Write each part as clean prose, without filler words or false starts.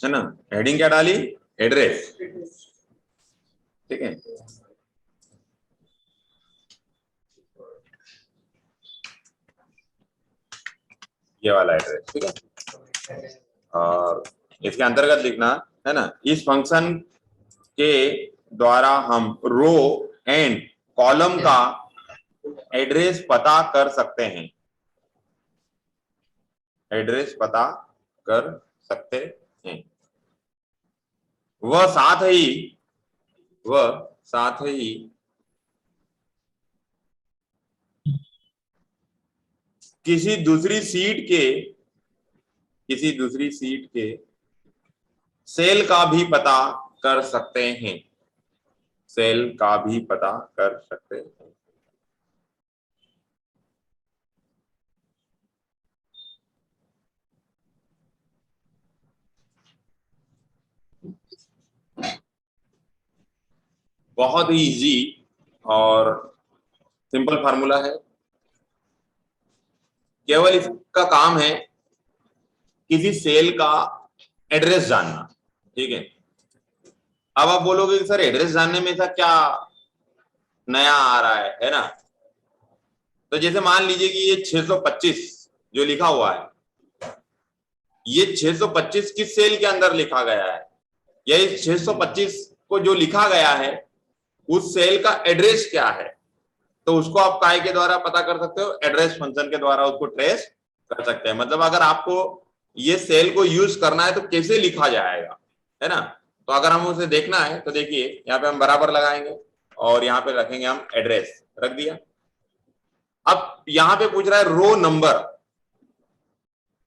है ना। हेडिंग क्या डाली, एड्रेस, ठीक है। ये वाला एड्रेस, ठीक है। और इसके अंतर्गत लिखना है ना, इस फंक्शन के द्वारा हम रो एंड कॉलम का एड्रेस पता कर सकते हैं, एड्रेस पता कर सकते हैं। वह साथ ही किसी दूसरी सीट के सेल का भी पता कर सकते हैं, सेल का भी पता कर सकते हैं। बहुत ही इजी और सिंपल फार्मूला है। केवल इसका काम है किसी सेल का एड्रेस जानना, ठीक है। अब आप बोलोगे कि सर एड्रेस जानने में ऐसा क्या नया आ रहा है ना। तो जैसे मान लीजिए कि ये 625 जो लिखा हुआ है, ये 625 किस सेल के अंदर लिखा गया है, या इस 625 को जो लिखा गया है उस सेल का एड्रेस क्या है। तो उसको आप काय के द्वारा पता कर सकते हो, एड्रेस फंक्शन के द्वारा उसको ट्रेस कर सकते हैं। मतलब अगर आपको ये सेल को यूज करना है तो कैसे लिखा जाएगा, है ना। तो अगर हम उसे देखना है तो देखिए यहाँ पे हम बराबर लगाएंगे और यहाँ पे रखेंगे हम एड्रेस, रख दिया। अब यहाँ पे पूछ रहा है रो नंबर,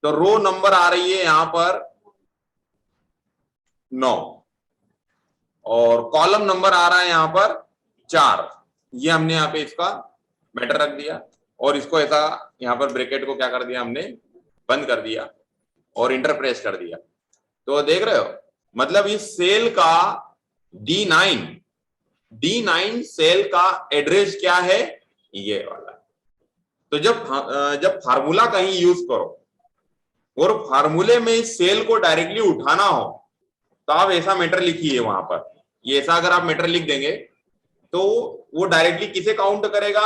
तो रो नंबर आ रही है यहाँ पर 9 और कॉलम नंबर आ रहा है यहाँ पर 4। ये हमने यहाँ पे इसका मैटर रख दिया और इसको ऐसा यहाँ पर ब्रैकेट को क्या कर दिया हमने, बंद कर दिया और इंटर प्रेस कर दिया। तो देख रहे हो, मतलब इस सेल का D9 सेल का एड्रेस क्या है, ये वाला। तो जब फार्मूला कहीं यूज करो और फार्मूले में इस सेल को डायरेक्टली उठाना हो तो आप ऐसा मैटर लिखिए वहां पर। ये ऐसा अगर आप मैटर लिख देंगे तो वो डायरेक्टली किसे काउंट करेगा,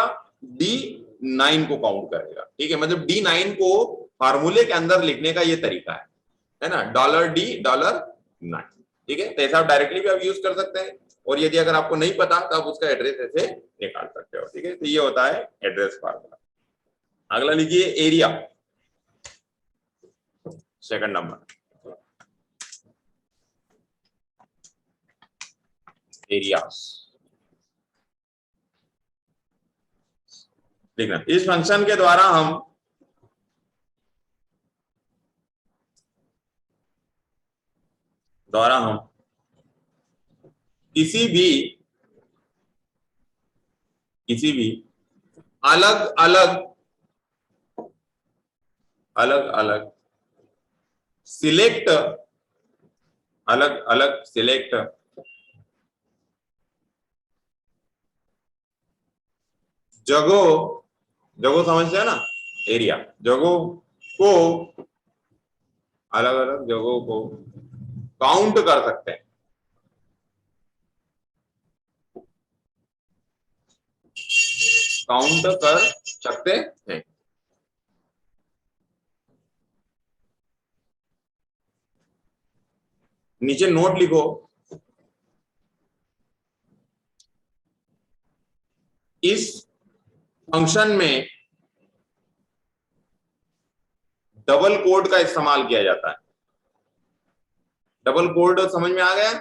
D9 को काउंट करेगा, ठीक है। मतलब D9 को फार्मूले के अंदर लिखने का ये तरीका है ना, $D9, ठीक है। तो ऐसा आप डायरेक्टली भी आप यूज कर सकते हैं और यदि अगर आपको नहीं पता तो आप उसका एड्रेस ऐसे निकाल सकते हो, ठीक है। तो ये होता है एड्रेस फार्मूला। अगला लिखिए एरिया, सेकंड नंबर, एरियास लिखना। इस फंक्शन के द्वारा हम किसी भी अलग अलग सिलेक्ट जगह समझते हैं ना, एरिया जगहों को, अलग अलग जगहों को काउंट कर सकते हैं, काउंट कर सकते हैं। नीचे नोट लिखो, इस फंक्शन में डबल कोड का इस्तेमाल किया जाता है। डबल कोड समझ में आ गया,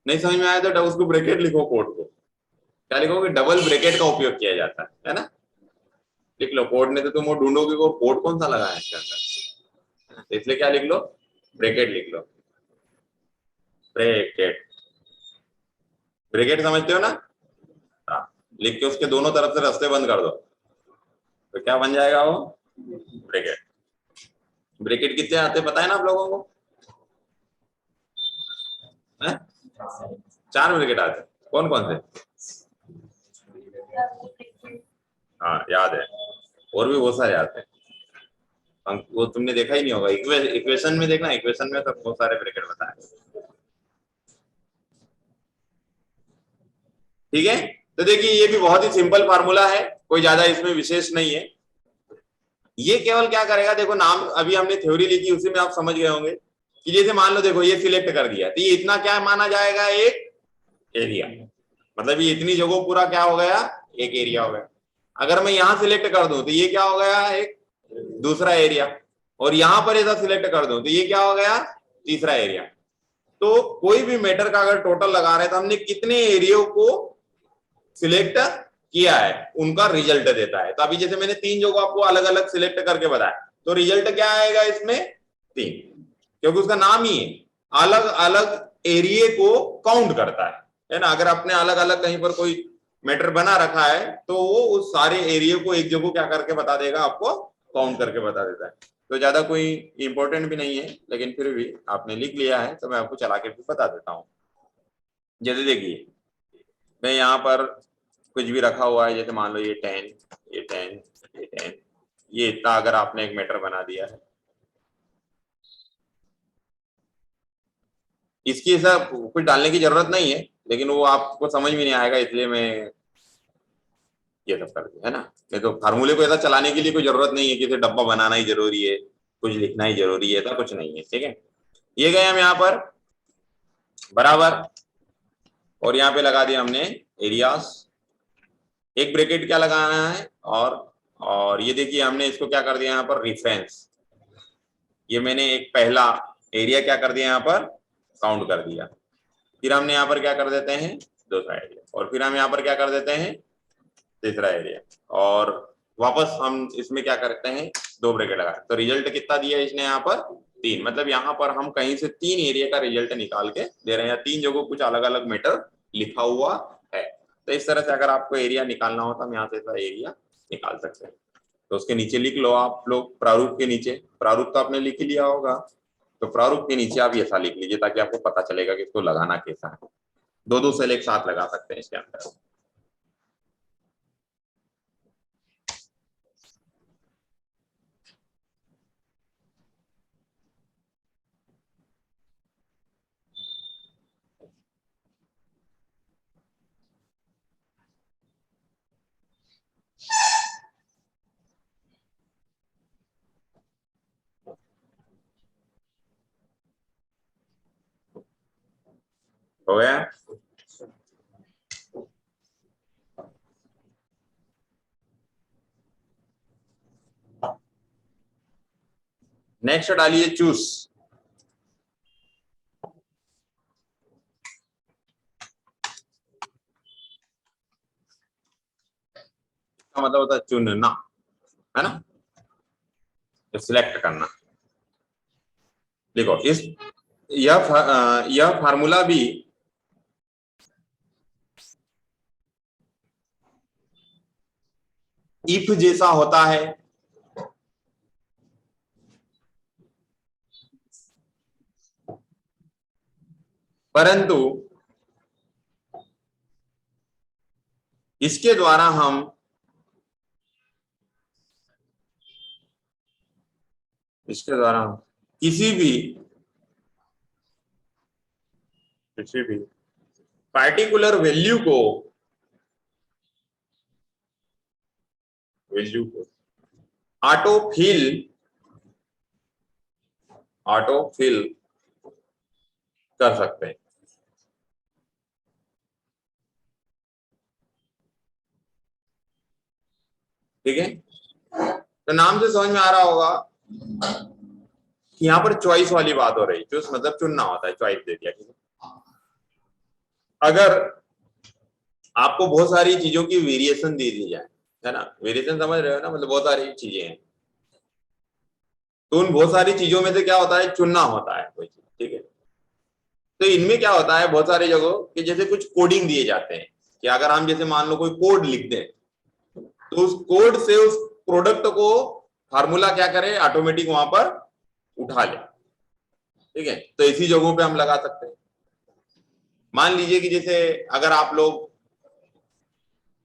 नहीं समझ में आया तो उसको ब्रैकेट लिखो, कोड को क्या लिखोगे, डबल ब्रैकेट का उपयोग किया जाता है ना। लिख लो कोड, नहीं तो तुम वो ढूंढोगे वो कोड कौन सा लगा है इसके अंदर, इसलिए क्या लिख लो, ब्रैकेट लिख लो। ब्रैकेट, ब्रैकेट समझते हो ना, हाँ। लिख के उसके दोनों तरफ से रास्ते बंद कर दो तो क्या बन जाएगा वो, ब्रैकेट। ब्रैकेट कितने आते हैं पता है ना आप लोगों को, है? 4 ब्रैकेट आते हैं, कौन कौन से, हाँ याद है, और भी बहुत सारे आते हैं। वो तुमने देखा ही नहीं होगा, इक्वेशन में देखना, इक्वेशन में तो बहुत सारे ब्रैकेट बताए। ठीक है, तो देखिए ये भी बहुत ही सिंपल फार्मूला है, कोई ज्यादा इसमें विशेष नहीं है। ये केवल क्या करेगा, देखो नाम अभी हमने थ्योरी लिखी उसी में आप समझ गए होंगे कि जैसे मान लो देखो ये सिलेक्ट कर दिया तो ये इतना क्या माना जाएगा, एक एरिया, मतलब ये इतनी जगह पूरा क्या हो गया, एक एरिया हो गया। अगर मैं यहां सिलेक्ट कर दूं तो ये क्या हो गया, एक दूसरा एरिया, और यहां पर ऐसा सिलेक्ट कर दूं तो ये क्या हो गया, तीसरा एरिया। तो कोई भी मैटर का अगर टोटल लगा रहे हैं तो हमने कितने एरिया को सिलेक्ट किया है उनका रिजल्ट देता है। तो अभी जैसे मैंने तीन जगह आपको अलग अलग सिलेक्ट करके बताया, तो रिजल्ट क्या आएगा इसमें, तीन, क्योंकि उसका नाम ही है अलग अलग एरिया को काउंट करता है ना। अगर आपने अलग अलग कहीं पर कोई मैटर बना रखा है तो वो उस सारे एरिया को एक जगह क्या करके बता देगा, आपको काउंट करके बता देता है। तो ज्यादा कोई इंपॉर्टेंट भी नहीं है, लेकिन फिर भी आपने लिख लिया है तो मैं आपको चला के भी बता देता हूँ। जैसे देखिए मैं यहाँ पर कुछ भी रखा हुआ है, जैसे मान लो ये 10, ये 10, ये 10, ये इतना अगर आपने एक मैटर बना दिया है, इसकी ऐसा कुछ डालने की जरूरत नहीं है, लेकिन वो आपको समझ में नहीं आएगा इसलिए मैं ये सब कर दिया है ना। नहीं तो फार्मूले को ऐसा चलाने के लिए कोई जरूरत नहीं है कि इसे डब्बा बनाना ही जरूरी है, कुछ लिखना ही जरूरी है, ऐसा कुछ नहीं है। ठीक है, ये गए हम यहाँ पर बराबर, और यहाँ पे लगा दिया हमने एरियाज, एक ब्रैकेट क्या लगाना है, और ये देखिए हमने इसको क्या कर दिया यहाँ पर, रेफरेंस। ये मैंने एक पहला एरिया क्या कर दिया यहाँ पर, काउंट कर दिया। फिर हमने यहाँ पर क्या कर देते हैं, दूसरा एरिया, और फिर हम यहाँ पर क्या कर देते हैं, तीसरा एरिया, और वापस हम इसमें क्या करते हैं, दो ब्रैकेट लगाए। तो रिजल्ट कितना दिया इसने यहाँ पर, तीन। मतलब यहाँ पर हम कहीं से तीन एरिया का रिजल्ट निकाल के दे रहे हैं, तीन जगह कुछ अलग अलग मैटर लिखा हुआ है। तो इस तरह से अगर आपको एरिया निकालना हो तो हम यहाँ से एरिया निकाल सकते हैं। तो उसके नीचे लिख लो आप लोग, प्रारूप के नीचे, प्रारूप तो आपने लिख ही लिया होगा, तो प्रारूप के नीचे आप ऐसा लिख लीजिए ताकि आपको पता चलेगा कि इसको लगाना कैसा है। दो दो सेल एक साथ लगा सकते हैं इसके अंदर। हो गया, नेक्स्ट डालिए चूज। का मतलब होता है चुनना, है ना, तो सिलेक्ट करना। देखो इस यह फार्मूला भी इफ जैसा होता है, परंतु इसके द्वारा हम किसी भी पार्टिकुलर वैल्यू को ऑटो फिल कर सकते हैं। ठीक है, तो नाम से समझ में आ रहा होगा कि यहाँ पर चॉइस वाली बात हो रही है। चूज मतलब चुनना होता है, चॉइस दे दिया। ठीक है, अगर आपको बहुत सारी चीजों की वेरिएशन दे दी जाए, है ना, वेरिएशन समझ रहे हो ना, मतलब बहुत सारी चीजें हैं, तो उन बहुत सारी चीजों में से क्या होता है, चुनना होता है कोई चीज। ठीक है, तो इनमें क्या होता है बहुत सारी जगहों कि जैसे कुछ कोडिंग दिए जाते हैं कि अगर हम जैसे मान लो कोई कोड लिख दें तो उस कोड से उस प्रोडक्ट को फार्मूला क्या करे, ऑटोमेटिक वहां पर उठा ले। ठीक है, तो इसी जगहों पे हम लगा सकते हैं। मान लीजिए कि जैसे अगर आप लोग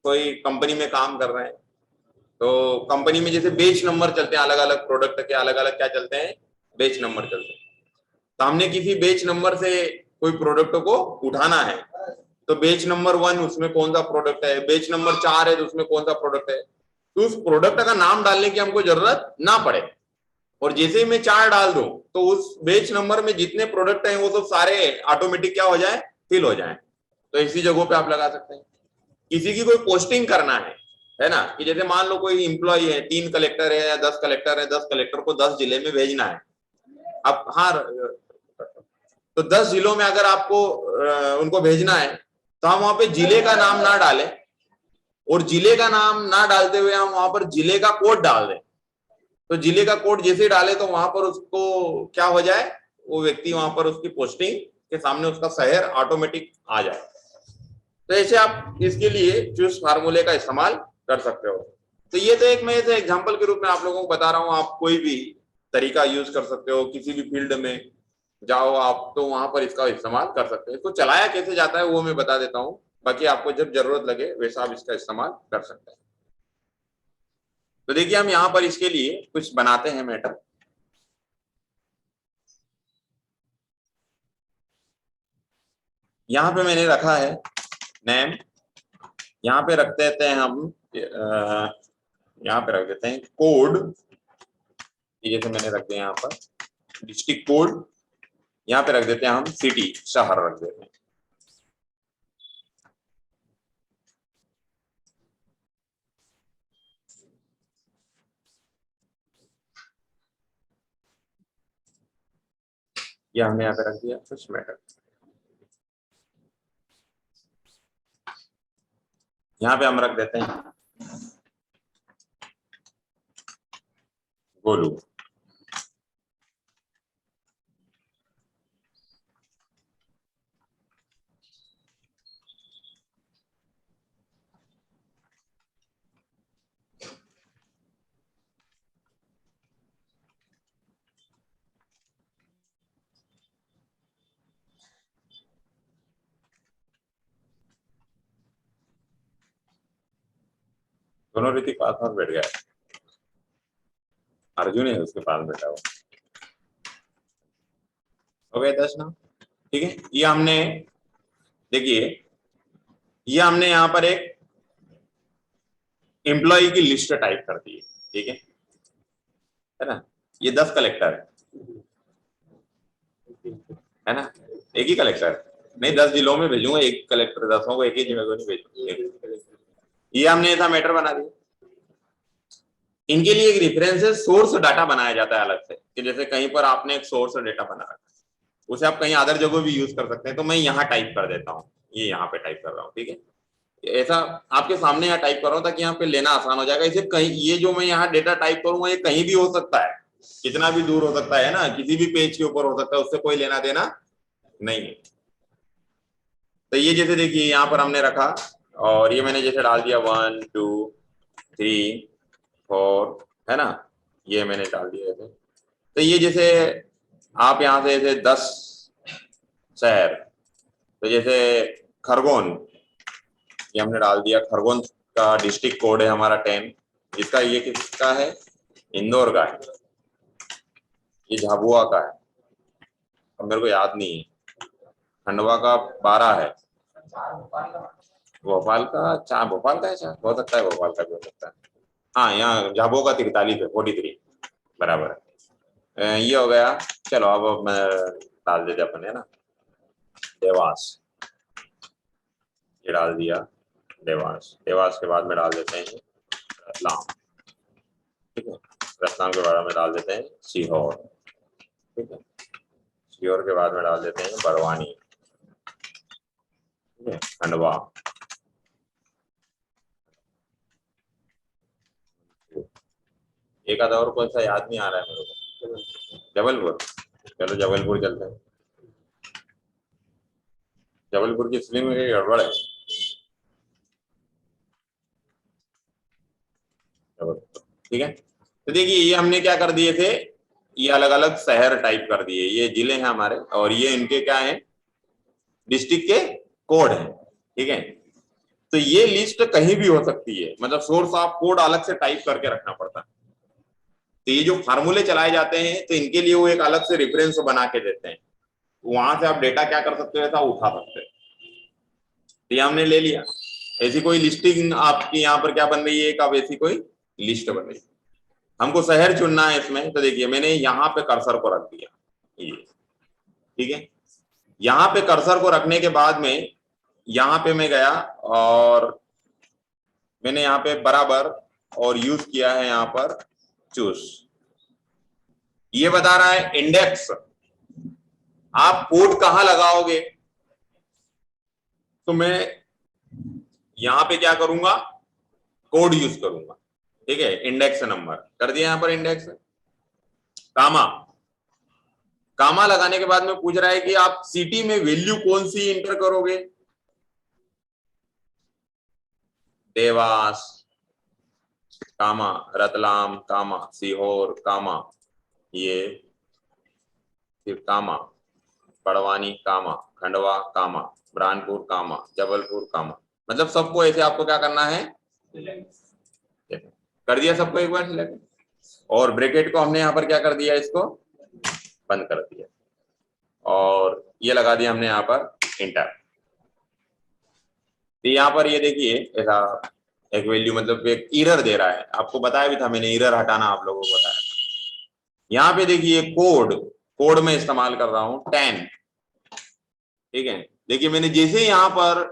कोई कंपनी में काम कर रहे हैं तो कंपनी में जैसे बेच नंबर चलते हैं, अलग अलग प्रोडक्ट के अलग अलग क्या चलते हैं, बेच नंबर चलते हैं। तो हमने किसी बेच नंबर से कोई प्रोडक्ट को उठाना है, तो बेच नंबर 1 उसमें कौन सा प्रोडक्ट है, बेच नंबर 4 है तो उसमें कौन सा प्रोडक्ट है, तो उस प्रोडक्ट का नाम डालने की हमको जरूरत ना पड़े। और जैसे ही मैं 4 डाल दूं तो उस बेच नंबर में जितने प्रोडक्ट हैं वो सब सारे ऑटोमेटिक क्या हो जाए, फिल हो जाए। तो इसी जगहों पे आप लगा सकते हैं। किसी की कोई पोस्टिंग करना है ना, कि जैसे मान लो कोई इंप्लॉय है, 3 कलेक्टर है या 10 कलेक्टर है, 10 कलेक्टर को 10 जिले में भेजना है। अब हाँ, तो 10 जिलों में अगर आपको उनको भेजना है तो हम वहां पे जिले का नाम ना डालें, और जिले का नाम ना डालते हुए हम वहां पर जिले का कोड डाल दें। तो जिले का कोड जैसे ही डाले तो वहां पर उसको क्या हो जाए, वो व्यक्ति वहां पर उसकी पोस्टिंग के सामने उसका शहर ऑटोमेटिक आ जाए। तो ऐसे आप इसके लिए चूज फार्मूले का इस्तेमाल कर सकते हो। तो ये तो एक मैं ऐसे एग्जांपल के रूप में आप लोगों को बता रहा हूँ, आप कोई भी तरीका यूज कर सकते हो, किसी भी फील्ड में जाओ आप तो वहां पर इसका इस्तेमाल कर सकते हो। इसको चलाया कैसे जाता है वो मैं बता देता हूँ, बाकी आपको जब जरूरत लगे वैसा आप इसका इस्तेमाल कर सकते हैं। तो देखिए हम यहाँ पर इसके लिए कुछ बनाते हैं मैटर। यहाँ पे मैंने रखा है नेम, यहाँ पे रख देते हैं हम यहाँ पे रख देते हैं कोड, जैसे मैंने रख दिया यहाँ पर डिस्ट्रिक्ट कोड, यहाँ पे रख देते हैं हम सिटी, शहर रख देते हैं। ये हमने यहाँ पे रख दिया कुछ मैटर। यहाँ पे हम रख देते हैं गोलू। दोनों ऋतिक पास में बैठ गया, अर्जुन है उसके पास बैठा हुआ। हो गए 10 ना, ठीक है। ये हमने देखिए, ये हमने यहाँ पर एक एम्प्लॉय की लिस्ट टाइप कर दी है, ठीक है ना। ये 10 कलेक्टर है ना, एक ही कलेक्टर नहीं, 10 जिलों में भेजूंगा एक कलेक्टर, 10 को एक ही जगह को नहीं भेजूंगा। ये हमने ऐसा मैटर बना दिया। इनके लिए एक रेफरेंस सोर्स डाटा बनाया जाता है अलग से, कि जैसे कहीं पर आपने एक सोर्स डाटा बना रखा है, उसे आप कहीं अदर जगह भी यूज कर सकते हैं। तो मैं यहाँ टाइप कर देता हूँ, ये यहाँ पे टाइप कर रहा हूँ, ठीक है। ऐसा आपके सामने यहाँ टाइप कर रहा हूँ ताकि यहाँ पे लेना आसान हो जाएगा। इसे कहीं, ये जो मैं यहाँ डेटा टाइप करूंगा ये कहीं भी हो सकता है, कितना भी दूर हो सकता है ना, किसी भी पेज के ऊपर हो सकता है, उससे कोई लेना देना नहीं है। तो ये जैसे देखिए यहाँ पर हमने रखा, और ये मैंने जैसे डाल दिया 1 2 3 4 है ना, ये मैंने डाल दिया ऐसे। तो ये जैसे आप यहाँ से ऐसे 10 शहर, तो जैसे खरगोन, ये हमने डाल दिया, खरगोन का डिस्ट्रिक्ट कोड है हमारा 10, जिसका ये किसका है, इंदौर का है, ये झाबुआ का है, अब मेरे को याद नहीं है, खंडवा का 12 है, भोपाल का 4, भोपाल का है 4, हो सकता है भोपाल का भी हो सकता है। हाँ, यहाँ झाबुआ का 43 है, 43 बराबर है। ये हो गया। चलो अब मैं डाल देते अपन, है ना, देवास, ये डाल दिया देवास। देवास के बाद में डाल देते हैं रतलाम, ठीक है। रतलाम के बाद में डाल देते हैं सीहोर, ठीक है। सीहोर के बाद में डाल देते हैं बड़वानी, ठीक है, खंडवा, एक आधा और कौन सा याद नहीं आ रहा है मेरे को, जबलपुर। चलो जबलपुर चलते हैं। जबलपुर की स्पेलिंग में गड़बड़ है, ठीक है। तो देखिए ये हमने क्या कर दिए थे, ये अलग अलग शहर टाइप कर दिए, ये जिले हैं हमारे, और ये इनके क्या है, डिस्ट्रिक्ट के कोड हैं, ठीक है। तो ये लिस्ट कहीं भी हो सकती है, मतलब सोर्स ऑफ कोड अलग से टाइप करके रखना पड़ता है। तो ये जो फार्मूले चलाए जाते हैं तो इनके लिए वो एक अलग से रेफरेंस बना के देते हैं, वहां से आप डेटा क्या कर सकते हो, ऐसा उठा सकते हो। तो ये हमने ले लिया। ऐसी कोई लिस्टिंग आपकी यहाँ पर क्या बन रही है, अब ऐसी कोई लिस्ट बन रही है। हमको शहर चुनना है इसमें, तो देखिए मैंने यहाँ पे कर्सर को रख दिया, ये ठीक है। यहाँ पे कर्सर को रखने के बाद में यहाँ पे मैं गया और मैंने यहाँ पे बराबर और यूज किया है यहाँ पर चूज। ये बता रहा है इंडेक्स, आप कोड कहां लगाओगे, तो मैं यहां पे क्या करूंगा, कोड यूज करूंगा, ठीक है। इंडेक्स नंबर कर दिया यहां पर, इंडेक्स कामा, कामा लगाने के बाद में पूछ रहा है कि आप सिटी में वैल्यू कौन सी इंटर करोगे, देवास कामा, रतलाम कामा, सीहोर कामा, ये फिर कामा, बड़वानी कामा, खंडवा कामा, बुरहानपुर कामा, जबलपुर कामा, मतलब सबको ऐसे आपको क्या करना है, कर दिया सबको एक बार सिलेक्ट, और ब्रैकेट को हमने यहाँ पर क्या कर दिया, इसको बंद कर दिया और ये लगा दिया हमने यहाँ पर इंटर। तो यहाँ पर ये देखिए ऐसा एक वैल्यू, मतलब एक एरर दे रहा है, आपको बताया भी था मैंने, एरर हटाना आप लोगों को बताया था। यहाँ पे देखिए कोड, कोड में इस्तेमाल कर रहा हूं 10, ठीक है। देखिए मैंने जैसे यहाँ पर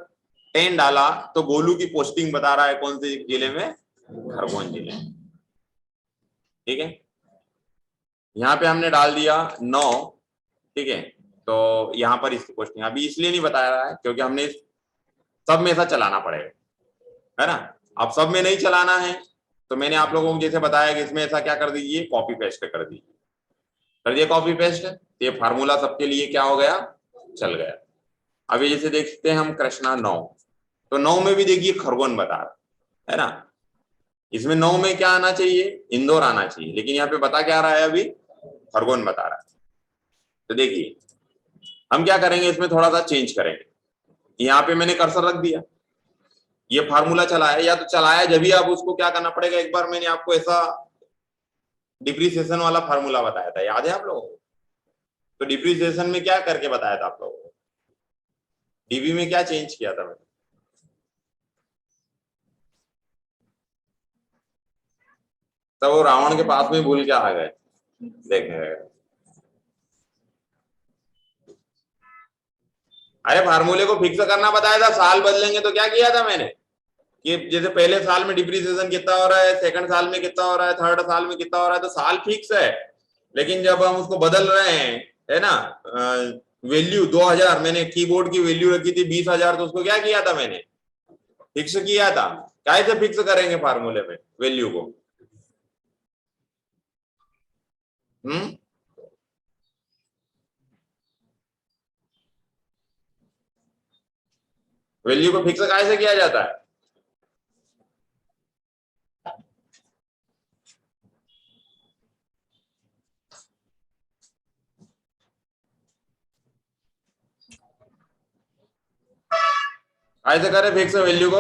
10 डाला तो गोलू की पोस्टिंग बता रहा है कौन से जिले में, खरगोन जिले, ठीक है। यहाँ पे हमने डाल दिया 9, ठीक है। तो यहाँ पर इसकी पोस्टिंग अभी इसलिए नहीं बता रहा है क्योंकि हमने सब में ऐसा चलाना पड़ेगा, है ना। अब सब में नहीं चलाना है तो मैंने आप लोगों को जैसे बताया कि इसमें ऐसा क्या कर दीजिए, कॉपी पेस्ट कर दीजिए, कर दिया कॉपी पेस्ट, ये फार्मूला सबके लिए क्या हो गया, चल गया। अभी जैसे देखते हैं हम कृष्णा 9, तो 9 में भी देखिए खरगोन बता रहा है ना, इसमें 9 में क्या आना चाहिए, इंदौर आना चाहिए, लेकिन यहाँ पे बता क्या रहा है, अभी खरगोन बता रहा है। तो देखिए हम क्या करेंगे, इसमें थोड़ा सा चेंज करेंगे, यहाँ पे मैंने कर्सर रख दिया, ये फार्मूला चलाया, या तो चलाया जब भी आप उसको क्या करना पड़ेगा, एक बार मैंने आपको ऐसा डिप्रिसिएशन वाला फार्मूला बताया था, याद है आप लोगों को। तो डिप्रिसिएशन में क्या करके बताया था आप लोगों को, डीबी में क्या चेंज किया था मैंने, तब वो रावण के पास में भूल के आ गए देखने गए। अरे फार्मूले को फिक्स करना बताया था, साल बदलेंगे तो क्या किया था मैंने, कि जैसे पहले साल में डिप्रिसिएशन कितना हो रहा है, सेकंड साल में कितना हो रहा है, थर्ड साल में कितना हो रहा है, तो साल फिक्स है। लेकिन जब हम उसको बदल रहे हैं, है ना, वैल्यू 2000 मैंने कीबोर्ड की वैल्यू रखी थी 20,000, तो उसको क्या किया था मैंने, फिक्स किया था। कैसे फिक्स करेंगे फार्मूले में वैल्यू को, हम्म, वैल्यू को फिक्स कैसे किया जाता है, कैसे करें फिक्स वैल्यू को,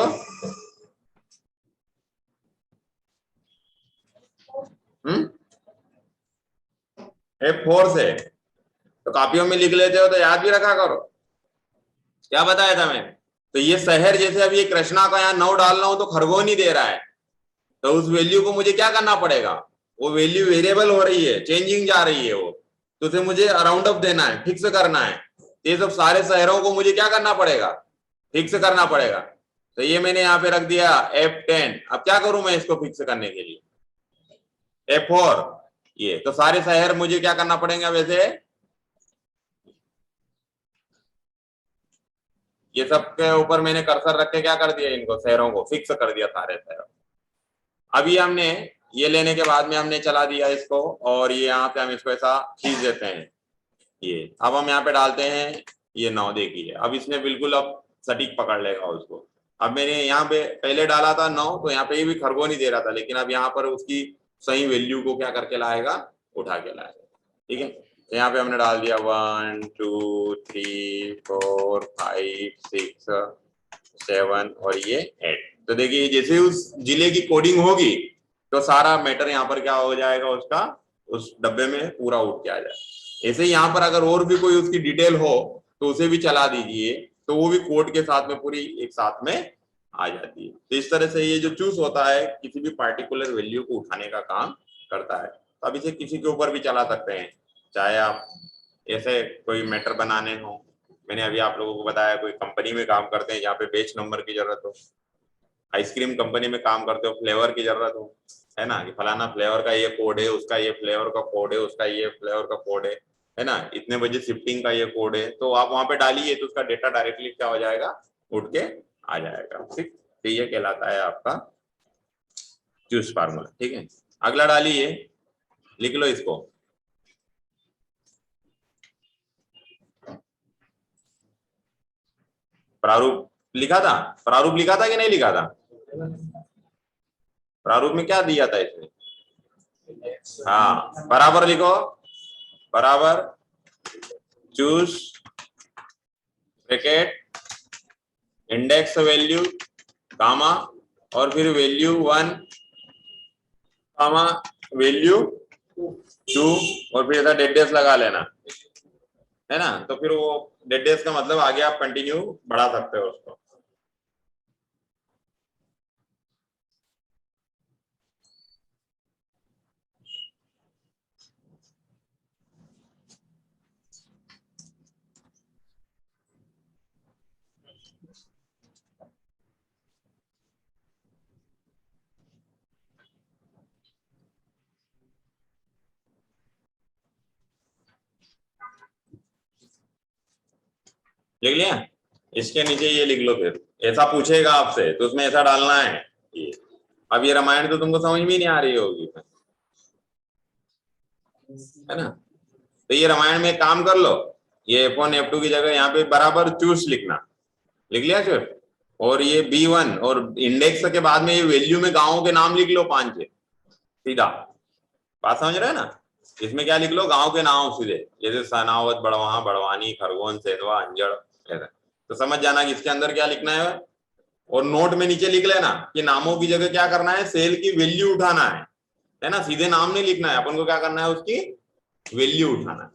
F4 से, तो कॉपियों में लिख लेते हो तो याद भी रखा करो, क्या बताया था मैंने। तो ये शहर, जैसे अभी ये कृष्णा का यहाँ 9 डाल रहा हूं तो खरगोन ही दे रहा है, तो उस वैल्यू को मुझे क्या करना पड़ेगा, वो वैल्यू वेरिएबल हो रही है, चेंजिंग जा रही है वो, तो उसे मुझे राउंड अप देना है, फिक्स करना है। ये सब सारे शहरों को मुझे क्या करना पड़ेगा, फिक्स करना पड़ेगा। तो ये मैंने यहाँ पे रख दिया F10। अब क्या करूं मैं इसको फिक्स करने के लिए, F4, ये तो सारे शहर मुझे क्या करना पड़ेगा, वैसे ये सब के ऊपर मैंने कर्सर रख के क्या कर दिया, इनको शहरों को फिक्स कर दिया, सारे शहरों। अभी हमने ये लेने के बाद में हमने चला दिया इसको, और ये यहाँ पे हम इसको ऐसा खींच देते हैं, ये अब हम यहाँ पे डालते हैं ये 9, देखिए अब इसने बिल्कुल अब सटीक पकड़ लेगा उसको। अब मैंने यहाँ पे पहले डाला था 9, तो यहाँ पे ये भी खरगोन ही दे रहा था, लेकिन अब यहाँ पर उसकी सही वैल्यू को क्या करके लाएगा, उठा के लाएगा, ठीक है। तो यहाँ पे हमने डाल दिया 1 2 3 4 5 6 7 और ये 8। तो देखिए जैसे उस जिले की कोडिंग होगी तो सारा मैटर यहाँ पर क्या हो जाएगा, उसका उस डब्बे में पूरा उठ के आ जाए। ऐसे ही यहाँ पर अगर और भी कोई उसकी डिटेल हो तो उसे भी चला दीजिए, तो वो भी कोड के साथ में पूरी एक साथ में आ जाती है। तो इस तरह से ये जो चूज होता है किसी भी पार्टिकुलर वैल्यू को उठाने का काम करता है। तो अब इसे किसी के ऊपर भी चला सकते हैं, चाहे आप ऐसे कोई मैटर बनाने हो, मैंने अभी आप लोगों को बताया कोई कंपनी में काम करते हैं जहाँ पे बेच नंबर की जरूरत हो, आइसक्रीम कंपनी में काम करते हो फ्लेवर की जरूरत हो, है ना, कि फलाना फ्लेवर का ये कोड है, उसका ये फ्लेवर का कोड है, उसका ये फ्लेवर का कोड है ना, इतने बजे शिफ्टिंग का ये कोड है, तो आप वहां पे डालिए तो उसका डेटा डायरेक्टली क्या हो जाएगा, उठ के आ जाएगा। ठीक, तो ये कहलाता है आपका चूज फार्मूला। ठीक है, अगला डालिए, लिख लो इसको। प्रारूप लिखा था, प्रारूप लिखा था कि नहीं लिखा था? प्रारूप में क्या दिया था इसमें? हाँ, बराबर लिखो, बराबर चूज ब्रैकेट इंडेक्स वैल्यू कामा और फिर वैल्यू 1 कामा वैल्यू 2 और फिर ऐसा डेड डेज लगा लेना, है ना। तो फिर वो डेड डेज का मतलब आगे आप कंटिन्यू बढ़ा सकते हो उसको। लिख लिया? इसके नीचे ये लिख लो, फिर ऐसा पूछेगा आपसे तो उसमें ऐसा डालना है ये। अब ये रामायण तो तुमको समझ में ही नहीं आ रही होगी, है ना। तो ये रामायण में काम कर लो, ये F1 F2 की जगह यहाँ पे बराबर चूज लिखना, लिख लिया सिर्फ, और ये B1 और इंडेक्स के बाद में ये वैल्यू में गांवों के नाम लिख लो 5-6 सीधा। बात समझ रहे हैं ना? इसमें क्या लिख लो, गांव के नाम सीधे, जैसे सनावत, बड़वाहा, बड़वानी, खरगोन, सेंधवा, अंजड़, ऐसा। तो समझ जाना कि इसके अंदर क्या लिखना है, और नोट में नीचे लिख लेना कि नामों की जगह क्या करना है, सेल की वैल्यू उठाना है ना, सीधे नाम नहीं लिखना है अपन को, क्या करना है, उसकी वैल्यू उठाना है।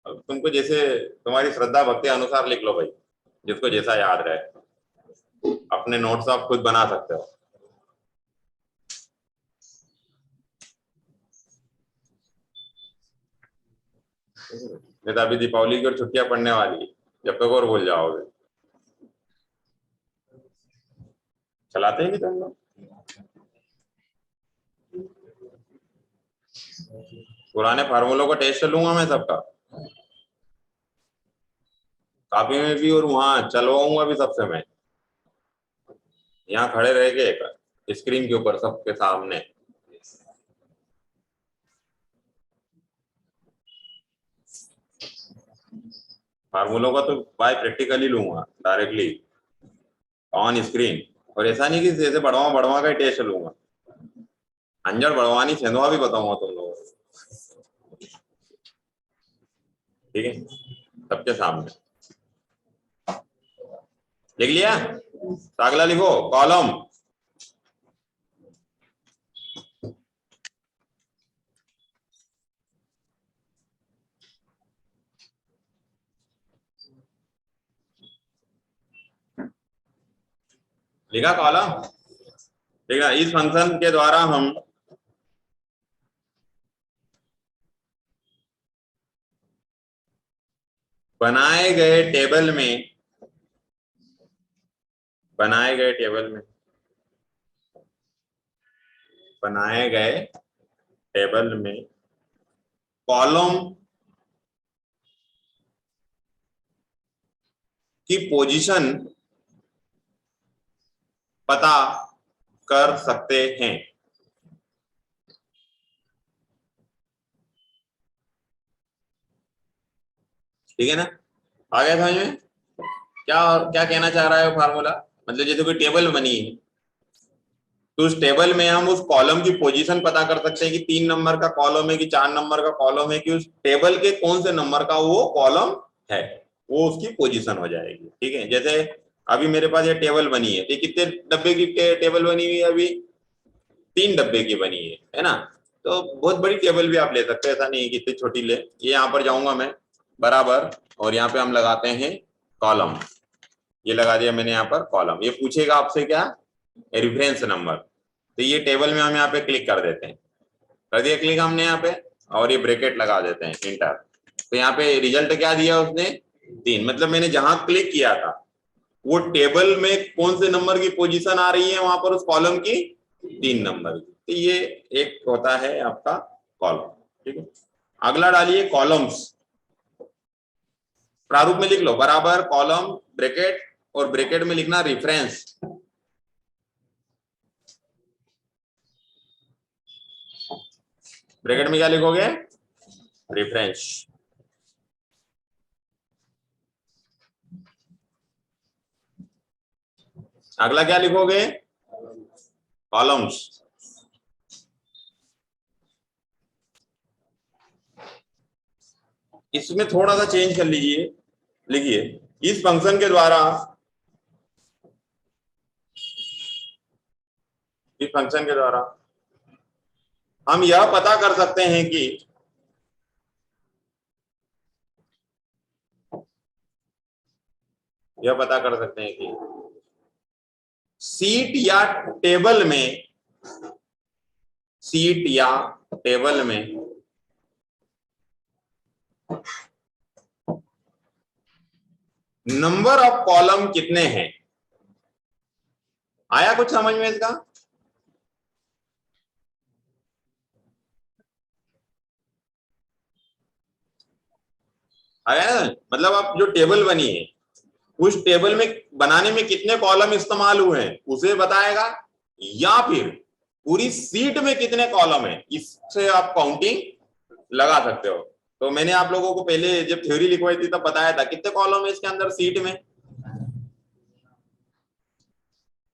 अब तुमको जैसे तुम्हारी श्रद्धा भक्ति अनुसार लिख लो भाई, जिसको जैसा याद रहे, अपने नोट्स आप खुद बना सकते हो। नहीं तो अभी दीपावली की और छुट्टियां पड़ने वाली, जब तक और भूल जाओगे। चलाते ही नहीं तुम लोग, पुराने फार्मूलों का टेस्ट लूंगा मैं सबका, कॉपी में भी, और वहां चलवाऊंगा भी सबसे मैं, यहाँ खड़े रह के स्क्रीन के ऊपर सबके सामने। फार्मूलों का तो बाय प्रैक्टिकली लूंगा डायरेक्टली ऑन स्क्रीन, और ऐसा नहीं कि जैसे बढ़वा बढ़वा का ही टेस्ट लूंगा, अंजड़, बड़वानी, सेंधवा भी बताऊंगा तुम लोगों को। ठीक है, सबके सामने लिख लिया? तो अगला लिखो, कॉलम लिखा, कॉलम। ठीक है, इस फंक्शन के द्वारा हम बनाए गए टेबल में, बनाए गए टेबल में, बनाए गए टेबल में कॉलम की पोजीशन पता कर सकते हैं। ठीक है ना, आ गया समझ में? क्या क्या कहना चाह रहा है फार्मूला, मतलब जैसे कोई टेबल बनी है तो उस टेबल में हम उस कॉलम की पोजीशन पता कर सकते हैं कि 3 नंबर का कॉलम है कि 4 नंबर का कॉलम है, कि उस टेबल के कौन से नंबर का वो कॉलम है। वो उसकी पोजीशन हो जाएगी। ठीक है, जैसे अभी मेरे पास ये टेबल बनी है, कितने डब्बे की टेबल बनी हुई है? अभी 3 डब्बे की बनी है ना। तो बहुत बड़ी टेबल भी आप ले सकते हैं, ऐसा नहीं है कि इतनी छोटी ले। ये यहाँ पर जाऊंगा मैं बराबर, और यहाँ पे हम लगाते हैं कॉलम। ये लगा दिया मैंने यहाँ पर कॉलम। ये पूछेगा आपसे क्या? Reference number. तो ये टेबल में हम यहाँ पे क्लिक कर देते हैं, कर दिया क्लिक हमने यहाँ पे, और ये ब्रैकेट लगा देते हैं, इंटर। तो यहाँ पे रिजल्ट क्या दिया उसने? 3। मतलब मैंने जहां क्लिक किया था वो टेबल में कौन से नंबर की पोजीशन आ रही है वहां पर, उस कॉलम की 3 नंबर की। तो ये एक होता है आपका कॉलम। ठीक है, अगला डालिए कॉलम्स। प्रारूप में लिख लो बराबर कॉलम ब्रैकेट, और ब्रैकेट में लिखना रेफरेंस। ब्रैकेट में क्या लिखोगे? रेफरेंस। अगला क्या लिखोगे? कॉलम्स। इसमें थोड़ा सा चेंज कर लीजिए, लिखिए इस फंक्शन के द्वारा, इस फंक्शन के द्वारा हम यह पता कर सकते हैं कि सीट या टेबल में, सीट या टेबल में नंबर ऑफ कॉलम कितने हैं। आया कुछ समझ में इसका? आया ना? मतलब आप जो टेबल बनी है उस टेबल में बनाने में कितने कॉलम इस्तेमाल हुए हैं उसे बताएगा, या फिर पूरी सीट में कितने कॉलम है इससे आप काउंटिंग लगा सकते हो। तो मैंने आप लोगों को पहले जब थ्योरी लिखवाई थी तब बताया था कितने कॉलम है इसके अंदर सीट में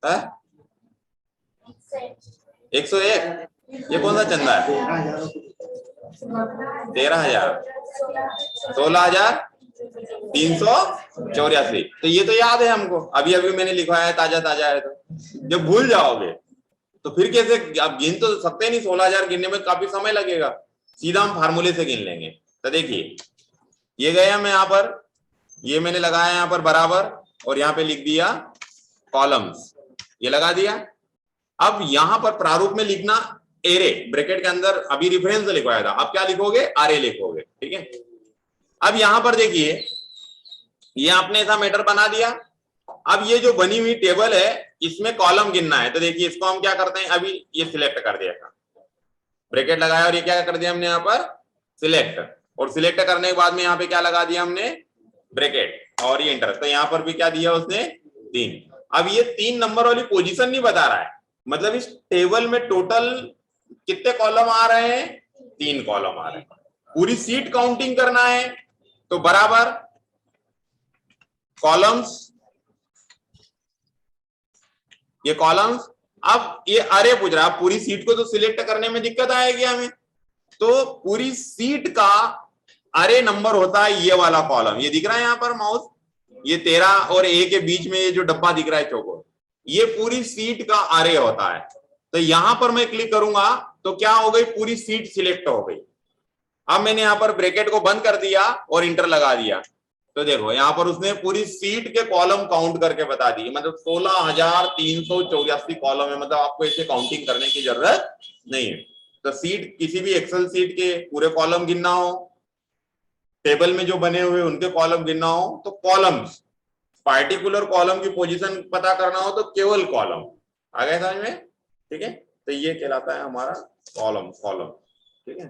है? 101। ये कौन सा चंदा है? 13,000, 16,384। तो ये तो याद है हमको, अभी अभी मैंने लिखवाया है, ताजा ताजा है। तो जब भूल जाओगे तो फिर कैसे? आप गिन तो सकते नहीं, 16,000 गिनने में काफी समय लगेगा। सीधा हम फार्मूले से गिन लेंगे। तो देखिए ये गए हम यहाँ पर, ये मैंने लगाया यहाँ पर बराबर, और यहाँ पे लिख दिया कॉलम्स, ये लगा दिया। अब यहां पर प्रारूप में लिखना एरे, ब्रैकेट के अंदर अभी रेफरेंस लिखवाया था, अब क्या लिखोगे? आरे लिखोगे। ठीक है, अब यहां पर देखिए ये आपने ऐसा मैटर बना दिया। अब ये जो बनी हुई टेबल है इसमें कॉलम गिनना है। तो देखिए इसको हम क्या करते हैं, अभी ये सिलेक्ट कर दिया था, ब्रैकेट लगाया, और ये क्या कर दिया हमने यहाँ पर? सिलेक्ट। और सिलेक्ट करने के बाद में यहाँ पे क्या लगा दिया हमने? ब्रैकेट, और ये इंटर। तो यहाँ पर भी क्या दिया उसने? 3। अब ये 3 नंबर वाली पोजीशन नहीं बता रहा है, मतलब इस टेबल में टोटल कितने कॉलम आ रहे हैं? 3 कॉलम आ रहे हैं। पूरी सीट काउंटिंग करना है तो बराबर कॉलम्स, ये कॉलम्स। अब ये अरे पूछ रहा है, पूरी सीट को तो सिलेक्ट करने में दिक्कत आएगी हमें, तो पूरी सीट का अरे नंबर होता है ये वाला कॉलम, ये दिख रहा है यहाँ पर माउस, ये 13 और ए के बीच में ये जो डब्बा दिख रहा है चौकोर, ये पूरी सीट का अरे होता है। तो यहां पर मैं क्लिक करूंगा तो क्या हो गई? पूरी सीट सिलेक्ट हो गई। अब मैंने यहां पर ब्रैकेट को बंद कर दिया और इंटर लगा दिया, तो देखो यहां पर उसने पूरी सीट के कॉलम काउंट करके बता दी, मतलब 16,384 कॉलम है। मतलब आपको इसे काउंटिंग करने की जरूरत नहीं है। तो सीट, किसी भी एक्सेल सीट के पूरे कॉलम गिनना हो, टेबल में जो बने हुए उनके कॉलम गिनना हो तो कॉलम्स, पार्टिकुलर कॉलम की पोजीशन पता करना हो तो केवल कॉलम। आ गए समझ में? ठीक है, तो ये कहलाता है हमारा कॉलम, कॉलम। ठीक है,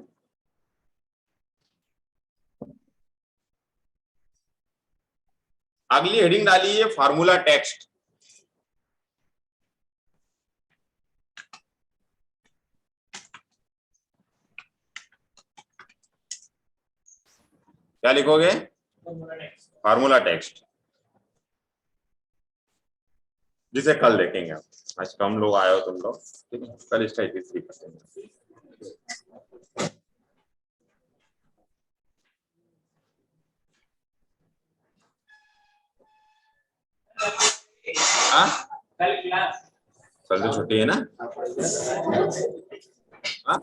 अगली हेडिंग डालिए फार्मूला टेक्स्ट। क्या लिखोगे? फार्मूला टेक्स्ट, जिसे कल देखेंगे। आज कम लोग आए हो तुम लोग, ठीक है, कल इसका इसी करते हैं। कल तो छुट्टी है ना? हाँ?